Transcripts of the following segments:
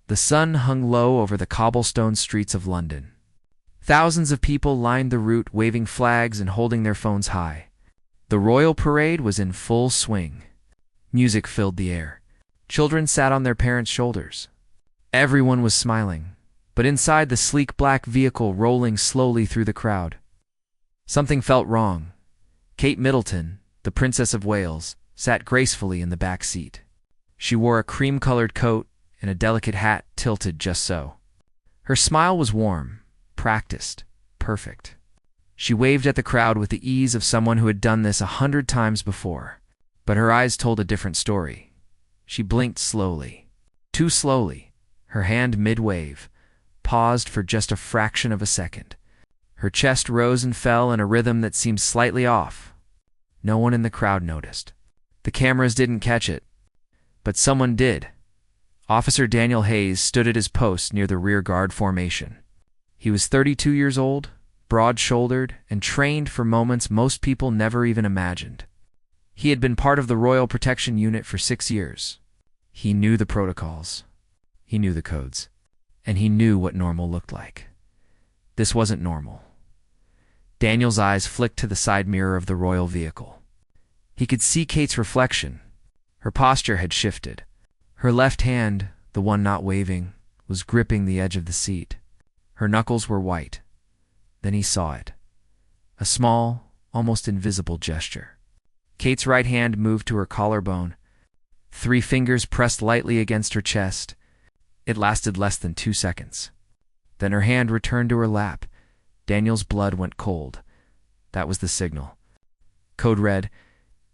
The sun hung low over the cobblestone streets of London. Thousands of people lined the route, waving flags and holding their phones high. The royal parade was in full swing. Music filled the air. Children sat on their parents' shoulders. Everyone was smiling, but inside the sleek black vehicle rolling slowly through the crowd, something felt wrong. Kate Middleton, the Princess of Wales, sat gracefully in the back seat. She wore a cream-colored coat and a delicate hat tilted just so. Her smile was warm, practiced, perfect. She waved at the crowd with the ease of someone who had done this 100 times before. But her eyes told a different story. She blinked slowly, too slowly, her hand mid-wave, paused for just a fraction of a second. Her chest rose and fell in a rhythm that seemed slightly off. No one in the crowd noticed. The cameras didn't catch it, but someone did. Officer Daniel Hayes stood at his post near the rear guard formation. He was 32 years old, broad-shouldered, and trained for moments most people never even imagined. He had been part of the Royal Protection Unit for 6 years. He knew the protocols. He knew the codes. And he knew what normal looked like. This wasn't normal. Daniel's eyes flicked to the side mirror of the royal vehicle. He could see Kate's reflection. Her posture had shifted. Her left hand, the one not waving, was gripping the edge of the seat. Her knuckles were white. Then he saw it. A small, almost invisible gesture. Kate's right hand moved to her collarbone. 3 fingers pressed lightly against her chest. It lasted less than 2 seconds. Then her hand returned to her lap. Daniel's blood went cold. That was the signal. Code red.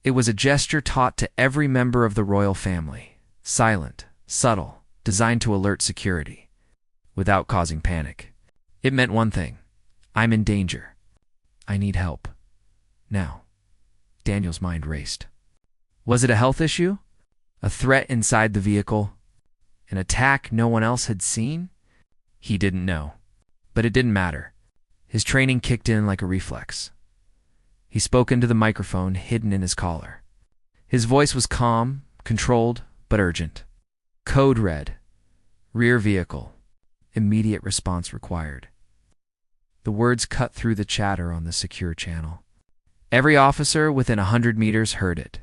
It was a gesture taught to every member of the royal family. Silent, subtle, designed to alert security, without causing panic. It meant one thing. I'm in danger. I need help. Now. Daniel's mind raced. Was it a health issue? A threat inside the vehicle? An attack no one else had seen? He didn't know. But it didn't matter. His training kicked in like a reflex. He spoke into the microphone hidden in his collar. His voice was calm, controlled, but urgent. Code red. Rear vehicle. Immediate response required. The words cut through the chatter on the secure channel. Every officer within 100 meters heard it.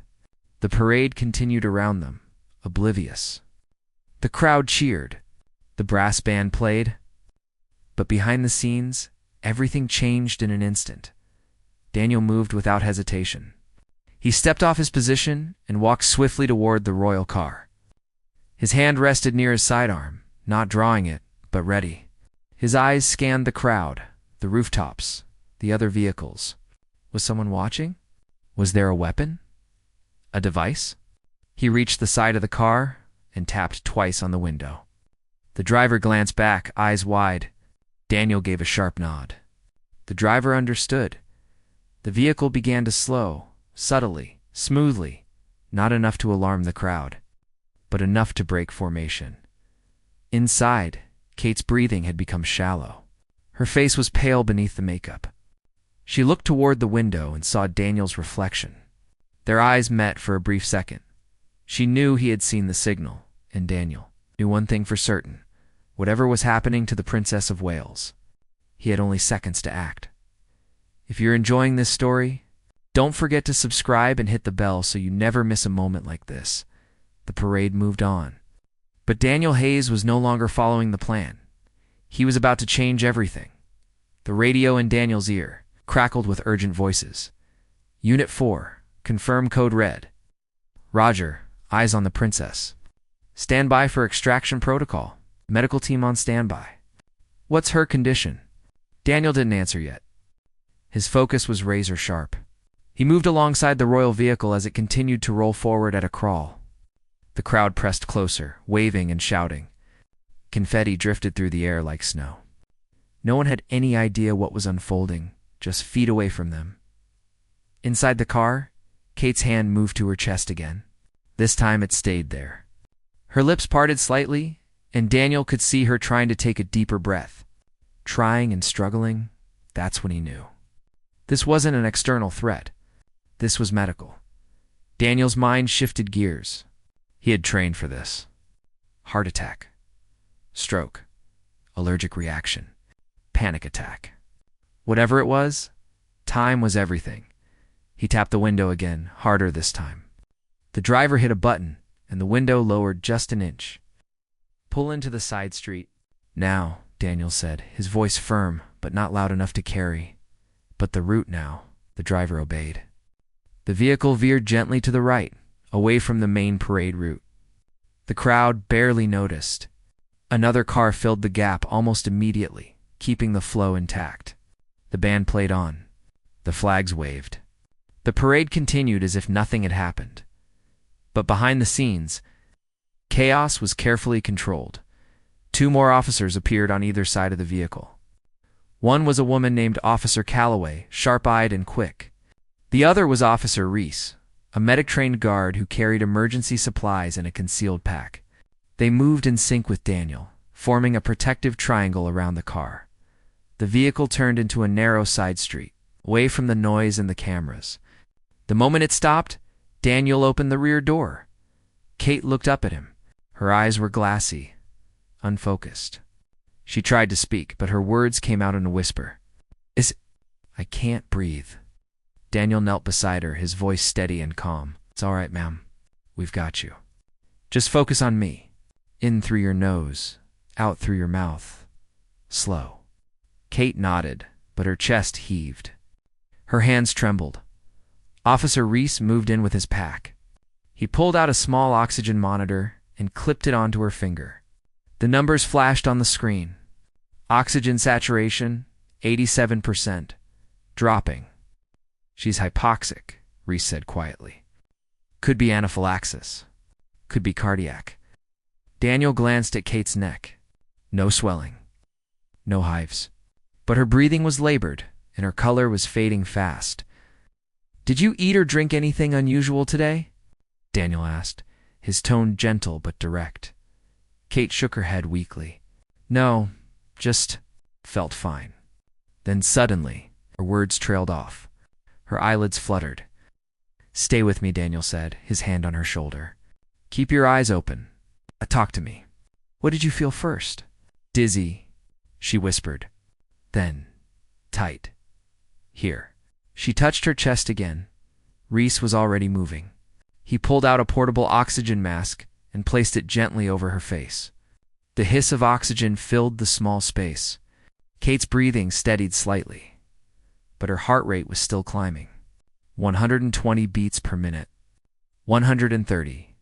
The parade continued around them, oblivious. The crowd cheered. The brass band played. But behind the scenes, everything changed in an instant. Daniel moved without hesitation. He stepped off his position and walked swiftly toward the royal car. His hand rested near his sidearm, not drawing it, but ready. His eyes scanned the crowd, the rooftops, the other vehicles. Was someone watching? Was there a weapon? A device? He reached the side of the car and tapped twice on the window. The driver glanced back, eyes wide. Daniel gave a sharp nod. The driver understood. The vehicle began to slow, subtly, smoothly, not enough to alarm the crowd, but enough to break formation. Inside, Kate's breathing had become shallow. Her face was pale beneath the makeup. She looked toward the window and saw Daniel's reflection. Their eyes met for a brief second. She knew he had seen the signal, and Daniel knew one thing for certain. Whatever was happening to the Princess of Wales, he had only seconds to act. If you're enjoying this story, don't forget to subscribe and hit the bell so you never miss a moment like this. The parade moved on. But Daniel Hayes was no longer following the plan. He was about to change everything. The radio in Daniel's ear crackled with urgent voices. Unit 4, confirm code red. Roger, eyes on the princess. Stand by for extraction protocol. Medical team on standby. What's her condition? Daniel didn't answer yet. His focus was razor sharp. He moved alongside the royal vehicle as it continued to roll forward at a crawl. The crowd pressed closer, waving and shouting. Confetti drifted through the air like snow. No one had any idea what was unfolding, just feet away from them. Inside the car, Kate's hand moved to her chest again. This time it stayed there. Her lips parted slightly, and Daniel could see her trying to take a deeper breath. Trying and struggling, that's when he knew. This wasn't an external threat. This was medical. Daniel's mind shifted gears. He had trained for this. Heart attack. stroke, allergic reaction, panic attack. Whatever it was, time was everything. He tapped the window again, harder this time. The driver hit a button, and the window lowered just an inch. Pull into the side street. Now, Daniel said, his voice firm, but not loud enough to carry. But the route now, the driver obeyed. The vehicle veered gently to the right, away from the main parade route. The crowd barely noticed. Another car filled the gap almost immediately, keeping the flow intact. The band played on. The flags waved. The parade continued as if nothing had happened. But behind the scenes, chaos was carefully controlled. 2 more officers appeared on either side of the vehicle. One was a woman named Officer Calloway, sharp-eyed and quick. The other was Officer Reese, a medic-trained guard who carried emergency supplies in a concealed pack. They moved in sync with Daniel, forming a protective triangle around the car. The vehicle turned into a narrow side street, away from the noise and the cameras. The moment it stopped, Daniel opened the rear door. Kate looked up at him. Her eyes were glassy, unfocused. She tried to speak, but her words came out in a whisper. I can't breathe. Daniel knelt beside her, his voice steady and calm. It's all right, ma'am. We've got you. Just focus on me. In through your nose, out through your mouth. Slow. Kate nodded, but her chest heaved. Her hands trembled. Officer Reese moved in with his pack. He pulled out a small oxygen monitor and clipped it onto her finger. The numbers flashed on the screen. Oxygen saturation, 87%. Dropping. She's hypoxic, Reese said quietly. Could be anaphylaxis. Could be cardiac. Daniel glanced at Kate's neck. No swelling. No hives. But her breathing was labored, and her color was fading fast. Did you eat or drink anything unusual today? Daniel asked, his tone gentle but direct. Kate shook her head weakly. No, just felt fine. Then suddenly, her words trailed off. Her eyelids fluttered. Stay with me, Daniel said, his hand on her shoulder. Keep your eyes open. Talk to me. What did you feel first? Dizzy, she whispered. Then, tight. Here. She touched her chest again. Reese was already moving. He pulled out a portable oxygen mask and placed it gently over her face. The hiss of oxygen filled the small space. Kate's breathing steadied slightly, but her heart rate was still climbing. 120 beats per minute. 130.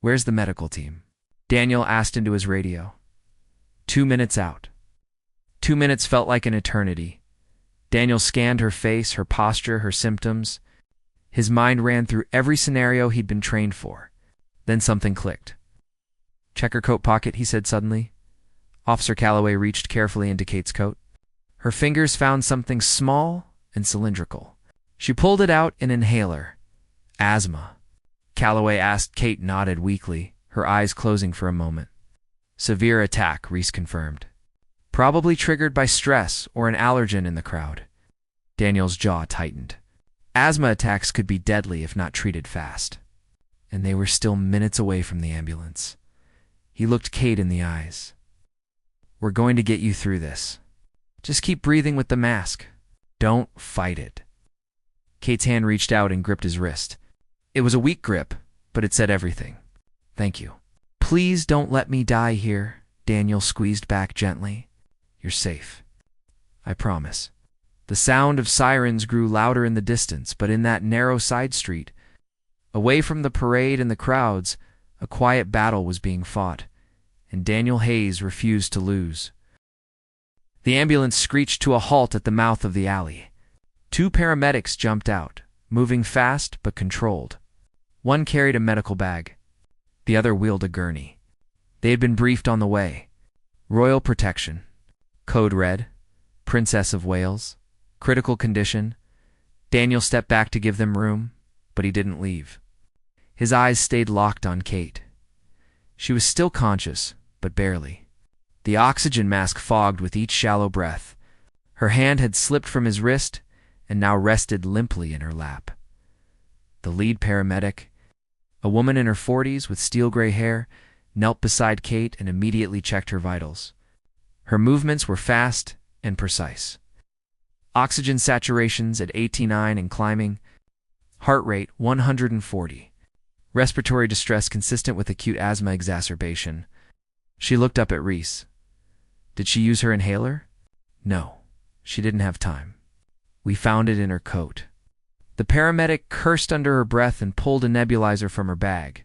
Where's the medical team? Daniel asked into his radio. 2 minutes out. 2 minutes felt like an eternity. Daniel scanned her face, her posture, her symptoms. His mind ran through every scenario he'd been trained for. Then something clicked. Check her coat pocket, he said suddenly. Officer Calloway reached carefully into Kate's coat. Her fingers found something small and cylindrical. She pulled it out, an inhaler. Asthma. Calloway asked. Kate nodded weakly, her eyes closing for a moment. Severe attack, Reese confirmed. Probably triggered by stress or an allergen in the crowd. Daniel's jaw tightened. Asthma attacks could be deadly if not treated fast. And they were still minutes away from the ambulance. He looked Kate in the eyes. We're going to get you through this. Just keep breathing with the mask. Don't fight it. Kate's hand reached out and gripped his wrist. It was a weak grip, but it said everything. Thank you. Please don't let me die here, Daniel squeezed back gently. You're safe. I promise. The sound of sirens grew louder in the distance, but in that narrow side street, away from the parade and the crowds, a quiet battle was being fought, and Daniel Hayes refused to lose. The ambulance screeched to a halt at the mouth of the alley. 2 paramedics jumped out, moving fast but controlled. One carried a medical bag. The other wheeled a gurney. They had been briefed on the way. Royal protection. Code red. Princess of Wales. Critical condition. Daniel stepped back to give them room, but he didn't leave. His eyes stayed locked on Kate. She was still conscious, but barely. The oxygen mask fogged with each shallow breath. Her hand had slipped from his wrist and now rested limply in her lap. The lead paramedic, a woman in her 40s with steel gray hair, knelt beside Kate and immediately checked her vitals. Her movements were fast and precise. Oxygen saturations at 89 and climbing. Heart rate 140. Respiratory distress consistent with acute asthma exacerbation. She looked up at Reese. Did she use her inhaler? No, she didn't have time. We found it in her coat. The paramedic cursed under her breath and pulled a nebulizer from her bag.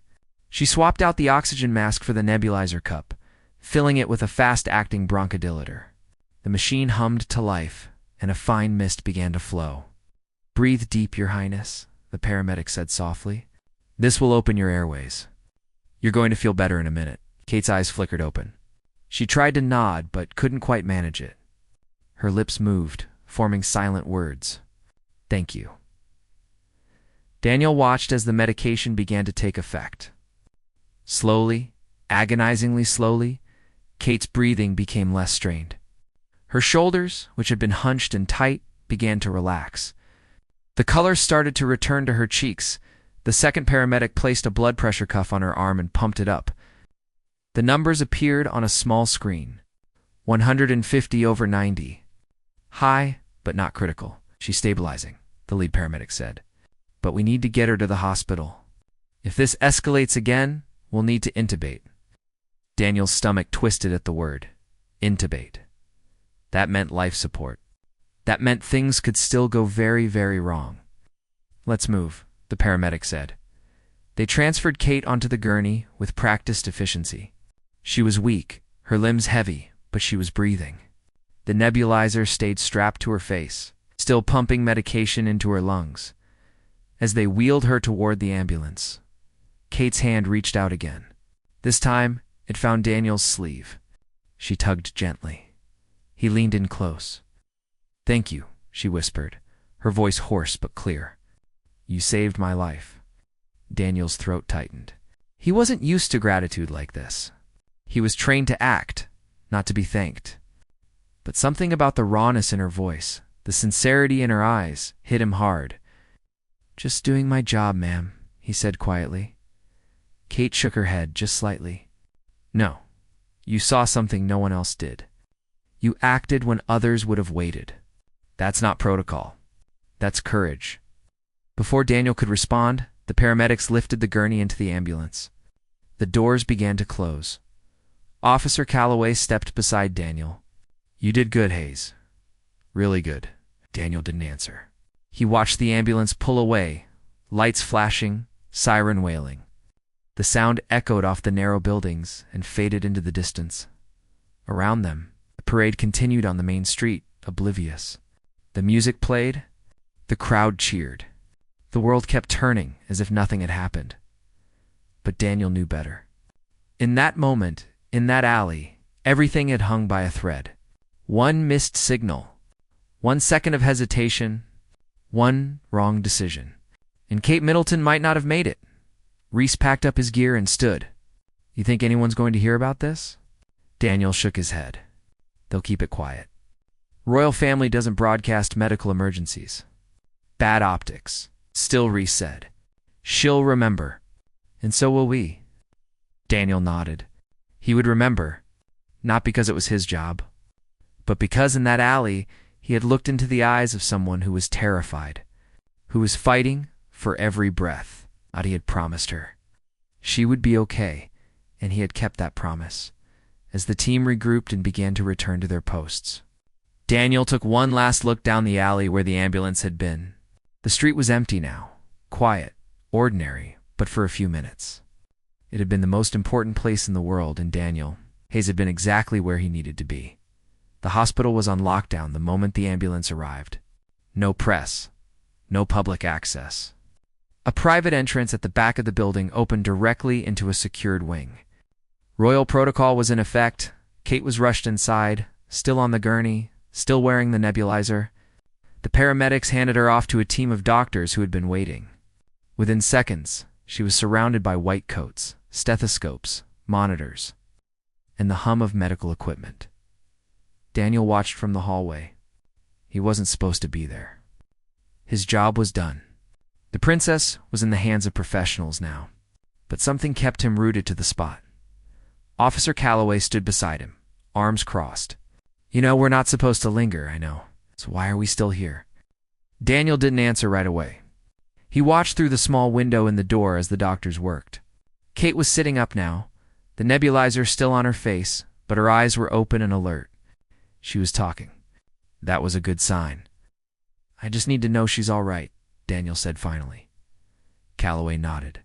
She swapped out the oxygen mask for the nebulizer cup, filling it with a fast-acting bronchodilator. The machine hummed to life, and a fine mist began to flow. Breathe deep, Your Highness, the paramedic said softly. This will open your airways. You're going to feel better in a minute. Kate's eyes flickered open. She tried to nod, but couldn't quite manage it. Her lips moved, forming silent words. Thank you. Daniel watched as the medication began to take effect. Slowly, agonizingly slowly, Kate's breathing became less strained. Her shoulders, which had been hunched and tight, began to relax. The color started to return to her cheeks. The second paramedic placed a blood pressure cuff on her arm and pumped it up. The numbers appeared on a small screen. 150/90. High, but not critical. She's stabilizing, the lead paramedic said. But we need to get her to the hospital. If this escalates again, we'll need to intubate. Daniel's stomach twisted at the word. Intubate. That meant life support. That meant things could still go very, very wrong. Let's move, the paramedic said. They transferred Kate onto the gurney with practiced efficiency. She was weak, her limbs heavy, but she was breathing. The nebulizer stayed strapped to her face, still pumping medication into her lungs. As they wheeled her toward the ambulance, Kate's hand reached out again. This time, it found Daniel's sleeve. She tugged gently. He leaned in close. Thank you, she whispered, her voice hoarse but clear. You saved my life. Daniel's throat tightened. He wasn't used to gratitude like this. He was trained to act, not to be thanked. But something about the rawness in her voice, the sincerity in her eyes, hit him hard. Just doing my job, ma'am, he said quietly. Kate shook her head just slightly. No, you saw something no one else did. You acted when others would have waited. That's not protocol. That's courage. Before Daniel could respond, the paramedics lifted the gurney into the ambulance. The doors began to close. Officer Calloway stepped beside Daniel. You did good, Hayes. Really good. Daniel didn't answer. He watched the ambulance pull away, lights flashing, siren wailing. The sound echoed off the narrow buildings and faded into the distance. Around them, the parade continued on the main street, oblivious. The music played. The crowd cheered. The world kept turning as if nothing had happened. But Daniel knew better. In that moment, in that alley, everything had hung by a thread. One missed signal. 1 second of hesitation. One wrong decision. And Kate Middleton might not have made it. Reese packed up his gear and stood. You think anyone's going to hear about this? Daniel shook his head. They'll keep it quiet. Royal family doesn't broadcast medical emergencies. Bad optics. Still, Reese said. She'll remember. And so will we. Daniel nodded. He would remember. Not because it was his job, but because in that alley he had looked into the eyes of someone who was terrified, who was fighting for every breath that he had promised her. She would be okay, and he had kept that promise. As the team regrouped and began to return to their posts, Daniel took one last look down the alley where the ambulance had been. The street was empty now, quiet, ordinary, but for a few minutes. It had been the most important place in the world, and Daniel, Hayes, had been exactly where he needed to be. The hospital was on lockdown the moment the ambulance arrived. No press, no public access. A private entrance at the back of the building opened directly into a secured wing. Royal protocol was in effect. Kate was rushed inside, still on the gurney, still wearing the nebulizer. The paramedics handed her off to a team of doctors who had been waiting. Within seconds, she was surrounded by white coats, stethoscopes, monitors, and the hum of medical equipment. Daniel watched from the hallway. He wasn't supposed to be there. His job was done. The princess was in the hands of professionals now, but something kept him rooted to the spot. Officer Calloway stood beside him, arms crossed. You know, we're not supposed to linger, I know. So why are we still here? Daniel didn't answer right away. He watched through the small window in the door as the doctors worked. Kate was sitting up now, the nebulizer still on her face, but her eyes were open and alert. She was talking. That was a good sign. I just need to know she's all right, Daniel said finally. Calloway nodded.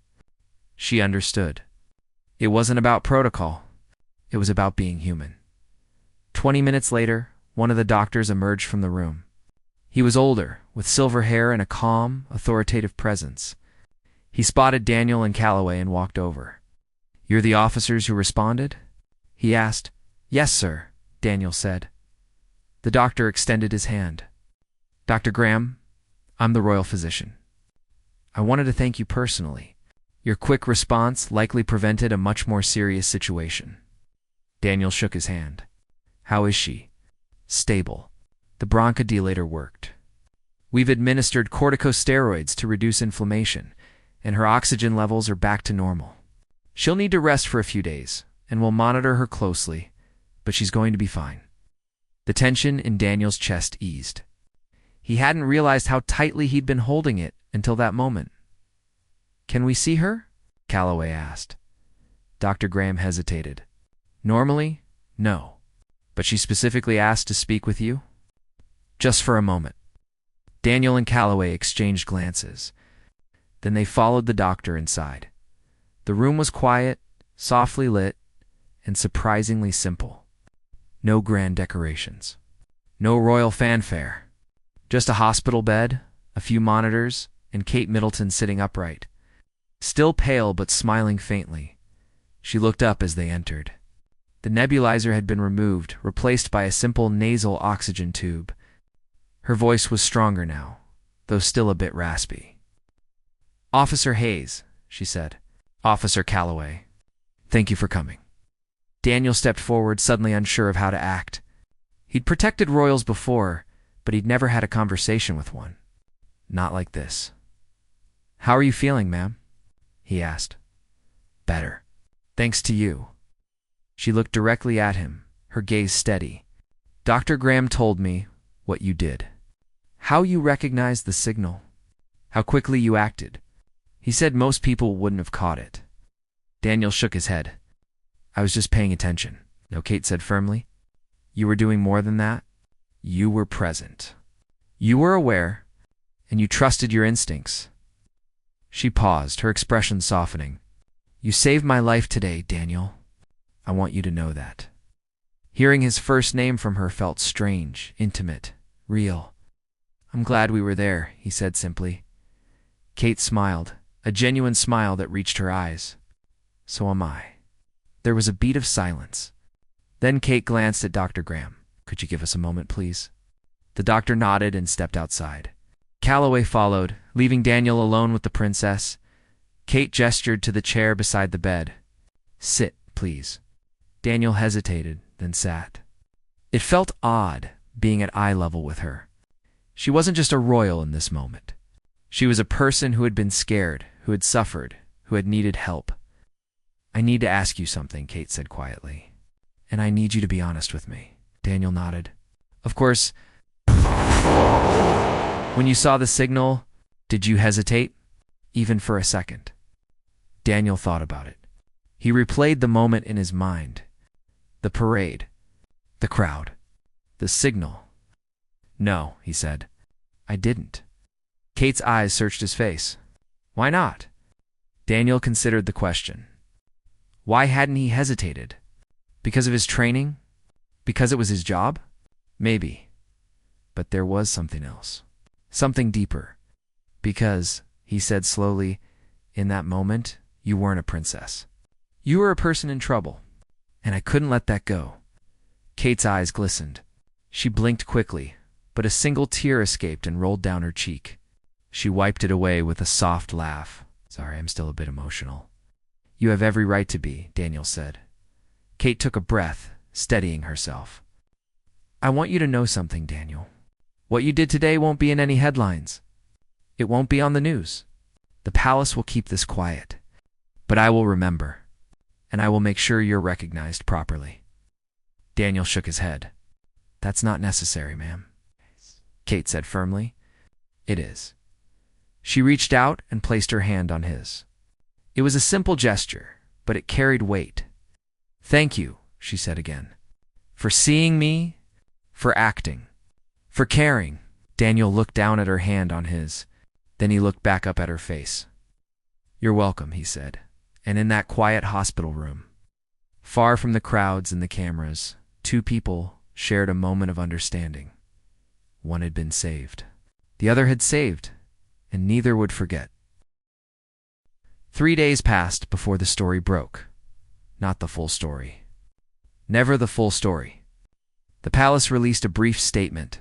She understood. It wasn't about protocol. It was about being human. 20 minutes later, one of the doctors emerged from the room. He was older, with silver hair and a calm, authoritative presence. He spotted Daniel and Calloway and walked over. You're the officers who responded? He asked. Yes, sir, Daniel said. The doctor extended his hand. Dr. Graham, I'm the royal physician. I wanted to thank you personally. Your quick response likely prevented a much more serious situation. Daniel shook his hand. How is she? Stable. The bronchodilator worked. We've administered corticosteroids to reduce inflammation, and her oxygen levels are back to normal. She'll need to rest for a few days, and we'll monitor her closely, but she's going to be fine. The tension in Daniel's chest eased. He hadn't realized how tightly he'd been holding it until that moment. Can we see her? Calloway asked. Dr. Graham hesitated. Normally, no. But she specifically asked to speak with you? Just for a moment. Daniel and Calloway exchanged glances. Then they followed the doctor inside. The room was quiet, softly lit, and surprisingly simple. No grand decorations. No royal fanfare. Just a hospital bed, a few monitors, and Kate Middleton sitting upright. Still pale but smiling faintly. She looked up as they entered. The nebulizer had been removed, replaced by a simple nasal oxygen tube. Her voice was stronger now, though still a bit raspy. Officer Hayes, she said. Officer Calloway. Thank you for coming. Daniel stepped forward, suddenly unsure of how to act. He'd protected royals before, but he'd never had a conversation with one. Not like this. How are you feeling, ma'am? He asked. Better. Thanks to you. She looked directly at him, her gaze steady. Dr. Graham told me what you did. How you recognized the signal. How quickly you acted. He said most people wouldn't have caught it. Daniel shook his head. I was just paying attention. No, Kate said firmly. You were doing more than that. You were present. You were aware, and you trusted your instincts. She paused, her expression softening. You saved my life today, Daniel. I want you to know that. Hearing his first name from her felt strange, intimate, real. I'm glad we were there, he said simply. Kate smiled, a genuine smile that reached her eyes. So am I. There was a beat of silence. Then Kate glanced at Dr. Graham. Could you give us a moment, please? The doctor nodded and stepped outside. Calloway followed, leaving Daniel alone with the princess. Kate gestured to the chair beside the bed. Sit, please. Daniel hesitated, then sat. It felt odd being at eye level with her. She wasn't just a royal in this moment. She was a person who had been scared, who had suffered, who had needed help. I need to ask you something, Kate said quietly. And I need you to be honest with me. Daniel nodded. Of course. When you saw the signal, did you hesitate? Even for a second? Daniel thought about it. He replayed the moment in his mind. The parade. The crowd. The signal. No, he said. I didn't. Kate's eyes searched his face. Why not? Daniel considered the question. Why hadn't he hesitated? Because of his training? Because it was his job? Maybe. But there was something else. Something deeper. Because, he said slowly, in that moment, you weren't a princess. You were a person in trouble. And I couldn't let that go. Kate's eyes glistened. She blinked quickly, but a single tear escaped and rolled down her cheek. She wiped it away with a soft laugh. Sorry, I'm still a bit emotional. You have every right to be, Daniel said. Kate took a breath, steadying herself. I want you to know something, Daniel. What you did today won't be in any headlines. It won't be on the news. The palace will keep this quiet. But I will remember. and I will make sure you're recognized properly." Daniel shook his head. "That's not necessary, ma'am," Kate said firmly. "It is." She reached out and placed her hand on his. It was a simple gesture, but it carried weight. "Thank you," she said again, "for seeing me, for acting, for caring." Daniel looked down at her hand on his. Then he looked back up at her face. "You're welcome," he said. And in that quiet hospital room, far from the crowds and the cameras, two people shared a moment of understanding. One had been saved. The other had saved, and neither would forget. 3 days passed before the story broke. Not the full story. Never the full story. The palace released a brief statement.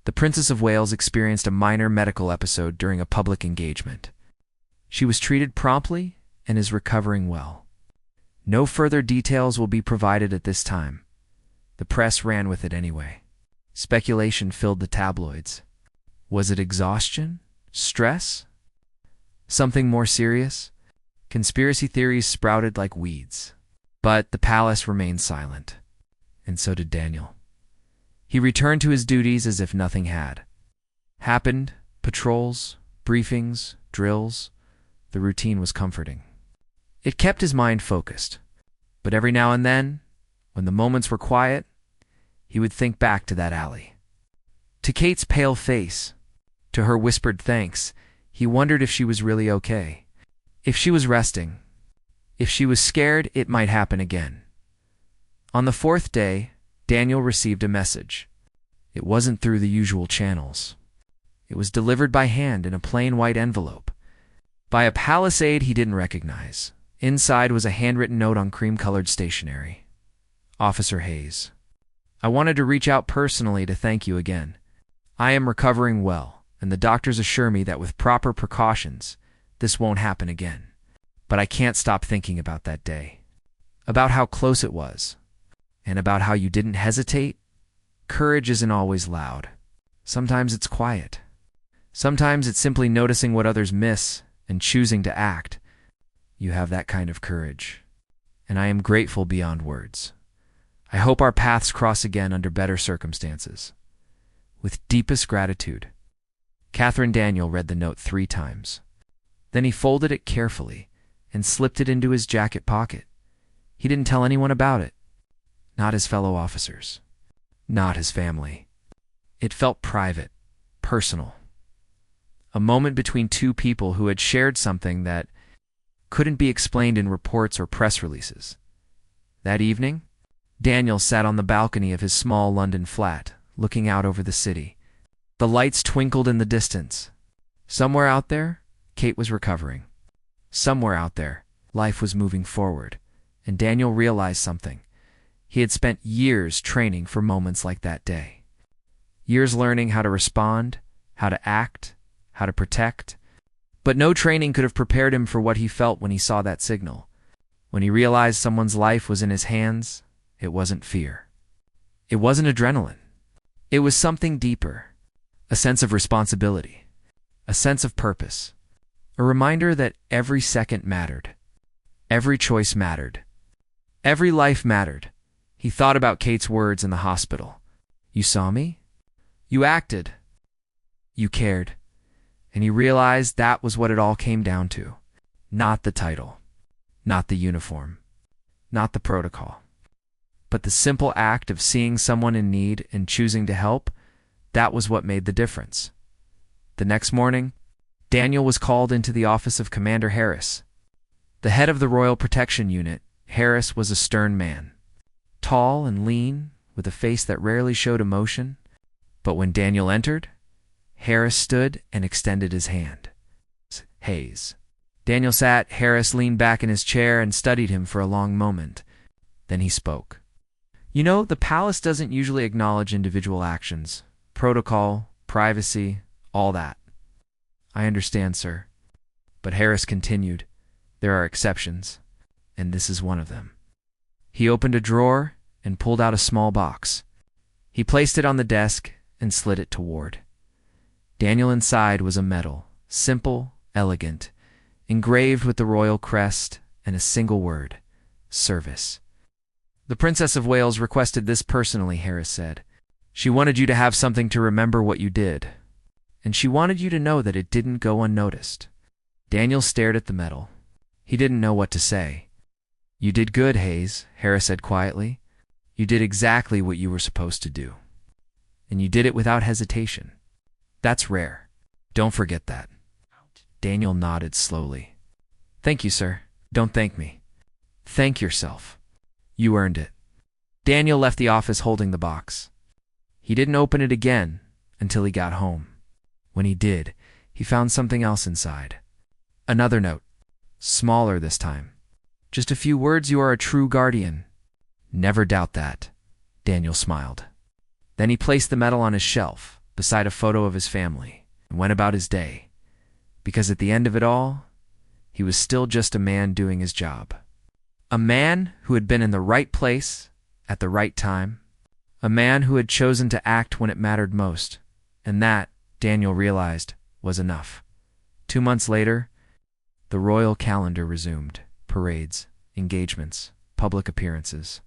The Princess of Wales experienced a minor medical episode during a public engagement. She was treated promptly and is recovering well. No further details will be provided at this time. The press ran with it anyway. Speculation filled the tabloids. Was it exhaustion? Stress? Something more serious? Conspiracy theories sprouted like weeds. But the palace remained silent. And so did Daniel. He returned to his duties as if nothing had happened. Patrols, briefings, drills. The routine was comforting. It kept his mind focused. But every now and then, when the moments were quiet, he would think back to that alley. To Kate's pale face, to her whispered thanks, he wondered if she was really okay. If she was resting. If she was scared, it might happen again. On the 4th day, Daniel received a message. It wasn't through the usual channels. It was delivered by hand in a plain white envelope, by a palisade he didn't recognize. Inside was a handwritten note on cream-colored stationery. "Officer Hayes, I wanted to reach out personally to thank you again. I am recovering well, and the doctors assure me that with proper precautions, this won't happen again. But I can't stop thinking about that day, about how close it was, and about how you didn't hesitate. Courage isn't always loud. Sometimes it's quiet. Sometimes it's simply noticing what others miss and choosing to act. You have that kind of courage, and I am grateful beyond words. I hope our paths cross again under better circumstances. With deepest gratitude." Catherine Daniel read the note 3 times. Then he folded it carefully and slipped it into his jacket pocket. He didn't tell anyone about it. Not his fellow officers. Not his family. It felt private, personal. A moment between two people who had shared something that couldn't be explained in reports or press releases. That evening, Daniel sat on the balcony of his small London flat, looking out over the city. The lights twinkled in the distance. Somewhere out there, Kate was recovering. Somewhere out there, life was moving forward, and Daniel realized something. He had spent years training for moments like that day. Years learning how to respond, how to act, how to protect. But no training could have prepared him for what he felt when he saw that signal. When he realized someone's life was in his hands, it wasn't fear. It wasn't adrenaline. It was something deeper. A sense of responsibility. A sense of purpose. A reminder that every second mattered. Every choice mattered. Every life mattered. He thought about Kate's words in the hospital. "You saw me? You acted. You cared." And he realized that was what it all came down to. Not the title. Not the uniform. Not the protocol. But the simple act of seeing someone in need and choosing to help, that was what made the difference. The next morning, Daniel was called into the office of Commander Harris. The head of the Royal Protection Unit, Harris was a stern man. Tall and lean, with a face that rarely showed emotion. But when Daniel entered, Harris stood and extended his hand. "Hayes." Daniel sat. Harris leaned back in his chair and studied him for a long moment. Then he spoke. "You know, the palace doesn't usually acknowledge individual actions. Protocol, privacy, all that." "I understand, sir." But Harris continued, "There are exceptions, and this is one of them." He opened a drawer and pulled out a small box. He placed it on the desk and slid it toward. Daniel inside was a medal, simple, elegant, engraved with the royal crest and a single word, service. The Princess of Wales requested this personally, Harris said. She wanted you to have something to remember what you did, and she wanted you to know that it didn't go unnoticed. Daniel stared at the medal. He didn't know what to say. You did good, Hayes, Harris said quietly. You did exactly what you were supposed to do. And you did it without hesitation. That's rare. Don't forget that. Daniel nodded slowly. Thank you, sir. Don't thank me. Thank yourself. You earned it. Daniel left the office holding the box. He didn't open it again until he got home. When he did, he found something else inside. Another note. Smaller this time. Just a few words: you are a true guardian. Never doubt that. Daniel smiled. Then he placed the medal on his shelf, beside a photo of his family, and went about his day. Because at the end of it all, he was still just a man doing his job. A man who had been in the right place at the right time. A man who had chosen to act when it mattered most. And that, Daniel realized, was enough. 2 months later, the royal calendar resumed. Parades, engagements, public appearances.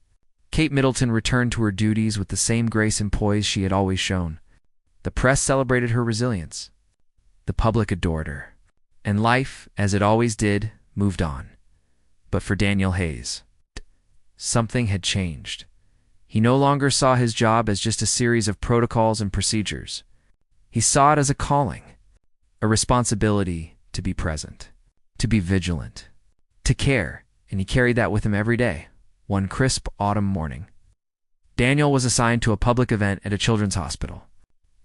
Kate Middleton returned to her duties with the same grace and poise she had always shown. The press celebrated her resilience. The public adored her. And life, as it always did, moved on. But for Daniel Hayes, something had changed. He no longer saw his job as just a series of protocols and procedures. He saw it as a calling, a responsibility to be present, to be vigilant, to care, and he carried that with him every day. One crisp autumn morning, Daniel was assigned to a public event at a children's hospital.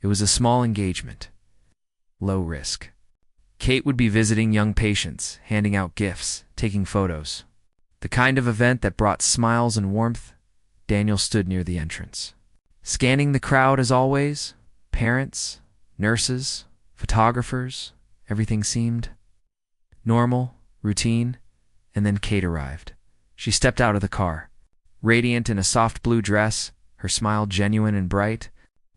It was a small engagement, low risk. Kate would be visiting young patients, handing out gifts, taking photos. The kind of event that brought smiles and warmth. Daniel stood near the entrance, scanning the crowd as always. Parents, nurses, photographers, everything seemed normal, routine, and then Kate arrived. She stepped out of the car, radiant in a soft blue dress, her smile genuine and bright.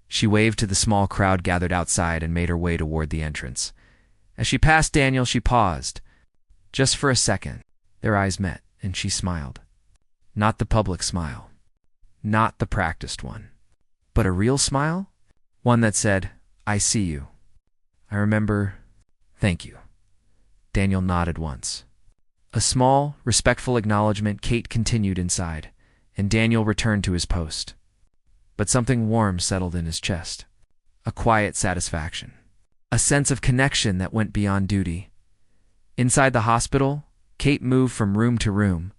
She waved to the small crowd gathered outside and made her way toward the entrance. As she passed Daniel, she paused. Just for a second, their eyes met, and she smiled. Not the public smile, not the practiced one, but a real smile, one that said, I see you. I remember. Thank you. Daniel nodded once. A small, respectful acknowledgement. Kate continued inside, and Daniel returned to his post. But something warm settled in his chest. A quiet satisfaction. A sense of connection that went beyond duty. Inside the hospital, Kate moved from room to room,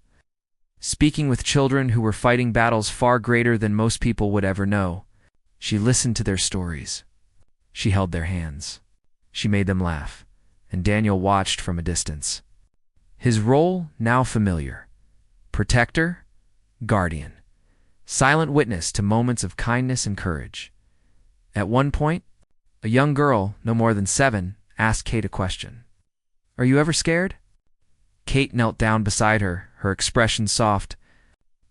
speaking with children who were fighting battles far greater than most people would ever know. She listened to their stories. She held their hands. She made them laugh, and Daniel watched from a distance. His role now familiar. Protector, guardian, silent witness to moments of kindness and courage. At one point, a young girl, no more than 7, asked Kate a question. Are you ever scared? Kate knelt down beside her, her expression soft.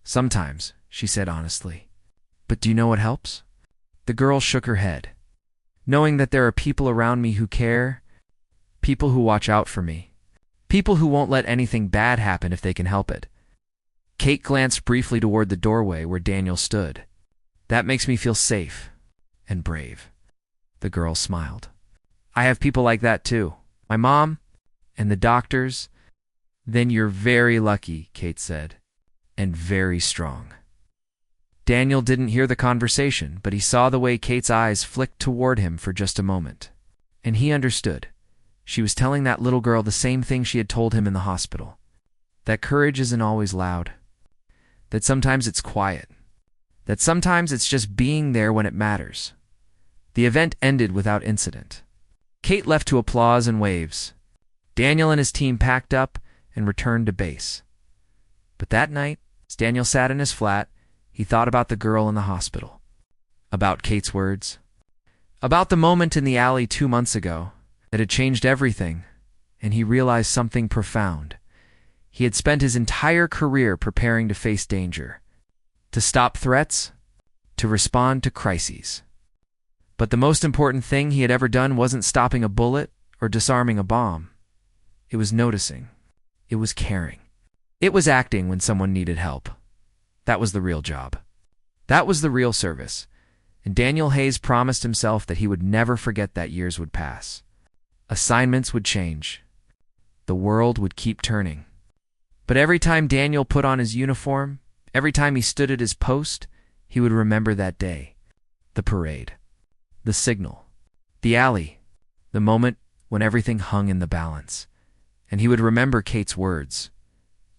Sometimes, she said honestly. But do you know what helps? The girl shook her head. Knowing that there are people around me who care, people who watch out for me, people who won't let anything bad happen if they can help it. Kate glanced briefly toward the doorway where Daniel stood. That makes me feel safe and brave. The girl smiled. I have people like that too. My mom and the doctors. Then you're very lucky, Kate said, and very strong. Daniel didn't hear the conversation, but he saw the way Kate's eyes flicked toward him for just a moment. And he understood. She was telling that little girl the same thing she had told him in the hospital. That courage isn't always loud. That sometimes it's quiet. That sometimes it's just being there when it matters. The event ended without incident. Kate left to applause and waves. Daniel and his team packed up and returned to base. But that night, as Daniel sat in his flat, he thought about the girl in the hospital. About Kate's words. About the moment in the alley 2 months ago that had changed everything, and he realized something profound. He had spent his entire career preparing to face danger, to stop threats, to respond to crises. But the most important thing he had ever done wasn't stopping a bullet or disarming a bomb. It was noticing. It was caring. It was acting when someone needed help. That was the real job. That was the real service. And Daniel Hayes promised himself that he would never forget that. Years would pass. Assignments would change. The world would keep turning. But every time Daniel put on his uniform, every time he stood at his post, he would remember that day. The parade. The signal. The alley. The moment when everything hung in the balance. And he would remember Kate's words.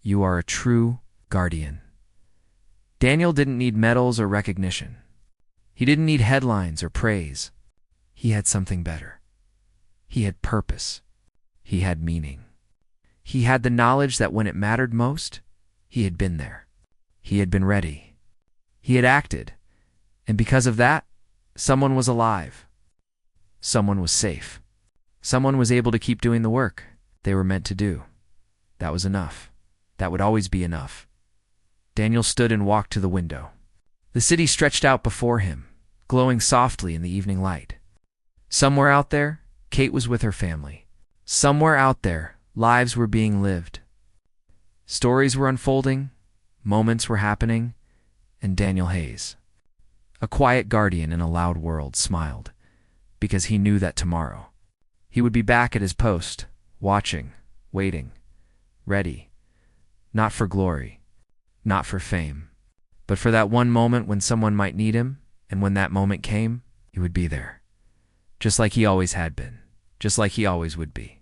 "You are a true guardian." Daniel didn't need medals or recognition. He didn't need headlines or praise. He had something better. He had purpose. He had meaning. He had the knowledge that when it mattered most, he had been there. He had been ready. He had acted. And because of that, someone was alive. Someone was safe. Someone was able to keep doing the work they were meant to do. That was enough. That would always be enough. Daniel stood and walked to the window. The city stretched out before him, glowing softly in the evening light. Somewhere out there, Kate was with her family. Somewhere out there, lives were being lived. Stories were unfolding, moments were happening, and Daniel Hayes, a quiet guardian in a loud world, smiled, because he knew that tomorrow he would be back at his post, watching, waiting, ready, not for glory, not for fame, but for that one moment when someone might need him, and when that moment came, he would be there, just like he always had been, just like he always would be.